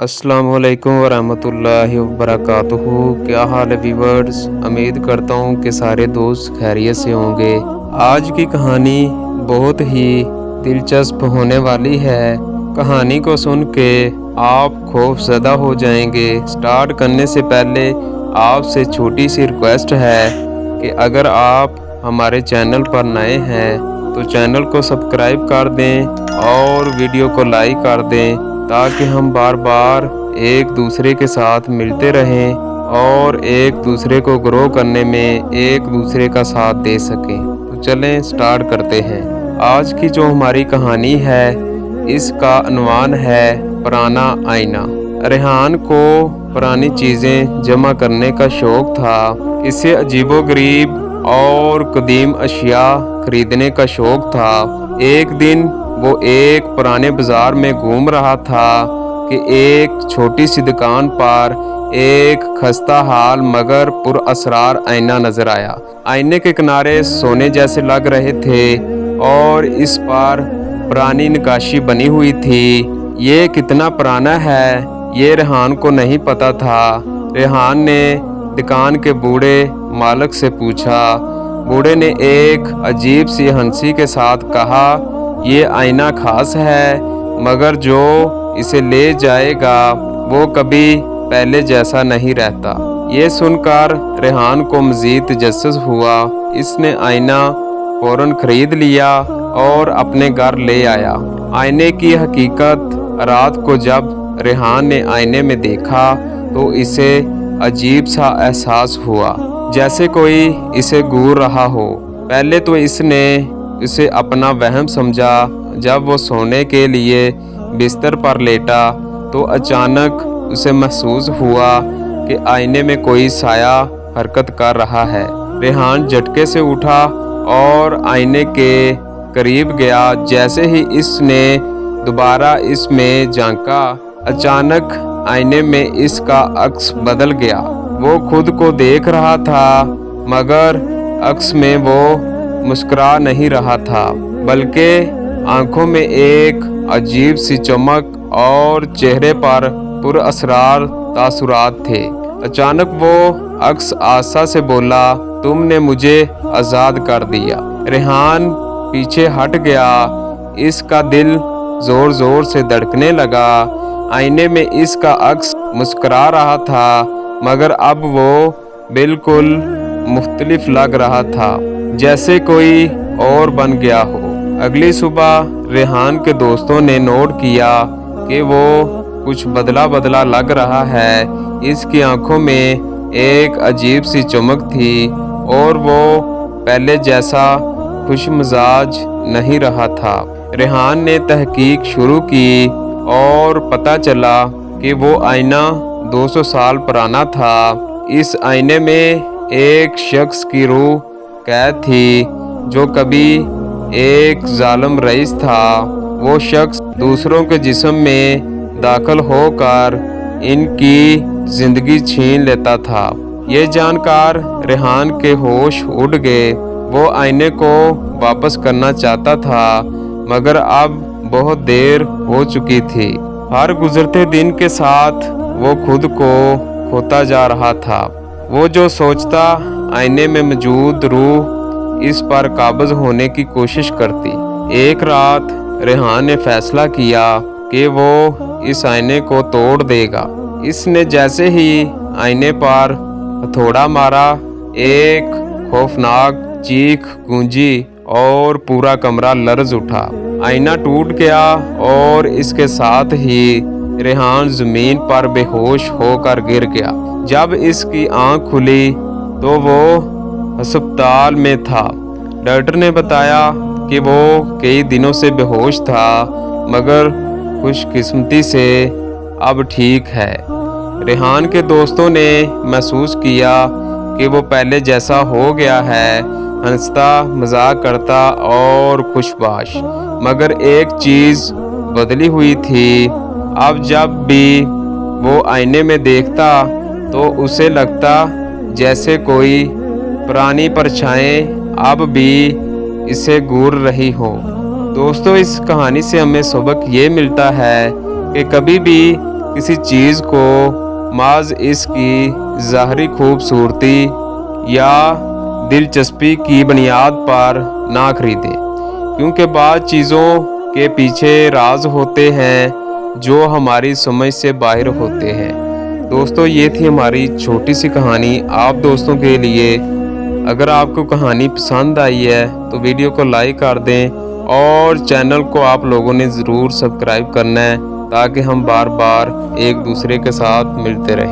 अस्सलाम वालेकुम वरहमतुल्लाहि वबरकातुहू। क्या हाल है व्यूअर्स, उम्मीद करता हूँ कि सारे दोस्त खैरियत से होंगे। आज की कहानी बहुत ही दिलचस्प होने वाली है। कहानी को सुन के आप खौफज़दा हो जाएंगे। स्टार्ट करने से पहले आपसे छोटी सी रिक्वेस्ट है कि अगर आप हमारे चैनल पर नए हैं तो चैनल को सब्सक्राइब कर दें और वीडियो को लाइक कर दें, ताकि हम बार बार एक दूसरे के साथ मिलते रहें और एक दूसरे को ग्रो करने में एक दूसरे का साथ दे सकें। तो चलें स्टार्ट करते हैं। आज की जो हमारी कहानी है इसका अनवान है पुराना आईना। रेहान को पुरानी चीज़ें जमा करने का शौक़ था। इसे अजीबोगरीब और कदीम अशिया खरीदने का शौक़ था। एक दिन वो एक पुराने बाज़ार में घूम रहा था कि एक छोटी सी दुकान पर एक खस्ता हाल मगर पुरअसरार आईना नज़र आया। आईने के किनारे सोने जैसे लग रहे थे और इस पर पुरानी नक्काशी बनी हुई थी। ये कितना पुराना है ये रेहान को नहीं पता था। रेहान ने दुकान के बूढ़े मालिक से पूछा। बूढ़े ने एक अजीब सी हंसी के साथ कहा, ये आईना खास है मगर जो इसे ले जाएगा वो कभी पहले जैसा नहीं रहता। ये सुनकर रेहान को मज़ीद तजस्सुस हुआ। इसने आईना फ़ौरन ख़रीद लिया और अपने घर ले आया। आईने की हकीकत रात को जब रेहान ने आईने में देखा तो इसे अजीब सा एहसास हुआ, जैसे कोई इसे घूर रहा हो। पहले तो इसने इसे अपना वहम समझा। जब वो सोने के लिए बिस्तर पर लेटा तो अचानक उसे महसूस हुआ कि आईने में कोई साया हरकत कर रहा है। रेहान झटके से उठा और आईने के करीब गया। जैसे ही इसने दोबारा इसमें झांका, अचानक आईने में इसका अक्स बदल गया। वो खुद को देख रहा था मगर अक्स में वो मुस्कुरा नहीं रहा था, बल्कि आंखों में एक अजीब सी चमक और चेहरे पर पुरअसरार तासुरात थे। अचानक वो अक्स आशा से बोला, तुमने मुझे आज़ाद कर दिया। रेहान पीछे हट गया। इसका दिल ज़ोर ज़ोर से धड़कने लगा। आईने में इसका अक्स मुस्कुरा रहा था मगर अब वो बिल्कुल मुख्तलिफ लग रहा था, जैसे कोई और बन गया हो। अगली सुबह रेहान के दोस्तों ने नोट किया कि वो कुछ बदला बदला लग रहा है। इसकी आंखों में एक अजीब सी चमक थी और वो पहले जैसा खुशमिजाज नहीं रहा था। रेहान ने तहकीक शुरू की और पता चला कि वो आईना 200 साल पुराना था। इस आईने में एक शख्स की रूह कैद थी जो कभी एक जालिम रईस था। वो शख्स दूसरों के जिस्म में दाखिल होकर इनकी जिंदगी छीन लेता था। ये जानकर रेहान के होश उड़ गए। वो आईने को वापस करना चाहता था मगर अब बहुत देर हो चुकी थी। हर गुजरते दिन के साथ वो खुद को खोता जा रहा था। वो जो सोचता आईने में मौजूद रूह इस पर काबज़ होने की कोशिश करती। एक रात रेहान ने फैसला किया कि वो इस आईने को तोड़ देगा। इसने जैसे ही आईने पर हथौड़ा मारा, एक खौफनाक चीख गूंजी और पूरा कमरा लर्ज उठा। आईना टूट गया और इसके साथ ही रेहान ज़मीन पर बेहोश होकर गिर गया। जब इसकी आंख खुली तो वो अस्पताल में था। डॉक्टर ने बताया कि वो कई दिनों से बेहोश था मगर खुशकिस्मती से अब ठीक है। रेहान के दोस्तों ने महसूस किया कि वो पहले जैसा हो गया है, हंसता मजाक करता और खुशबाश। मगर एक चीज़ बदली हुई थी। अब जब भी वो आईने में देखता तो उसे लगता जैसे कोई पुरानी परछाएं अब भी इसे घूर रही हो। दोस्तों, इस कहानी से हमें सबक ये मिलता है कि कभी भी किसी चीज़ को माज इसकी ज़ाहरी खूबसूरती या दिलचस्पी की बुनियाद पर ना खरीदें, क्योंकि बाद चीज़ों के पीछे राज होते हैं जो हमारी समझ से बाहर होते हैं। दोस्तों, ये थी हमारी छोटी सी कहानी आप दोस्तों के लिए। अगर आपको कहानी पसंद आई है तो वीडियो को लाइक कर दें और चैनल को आप लोगों ने ज़रूर सब्सक्राइब करना है, ताकि हम बार बार एक दूसरे के साथ मिलते रहें।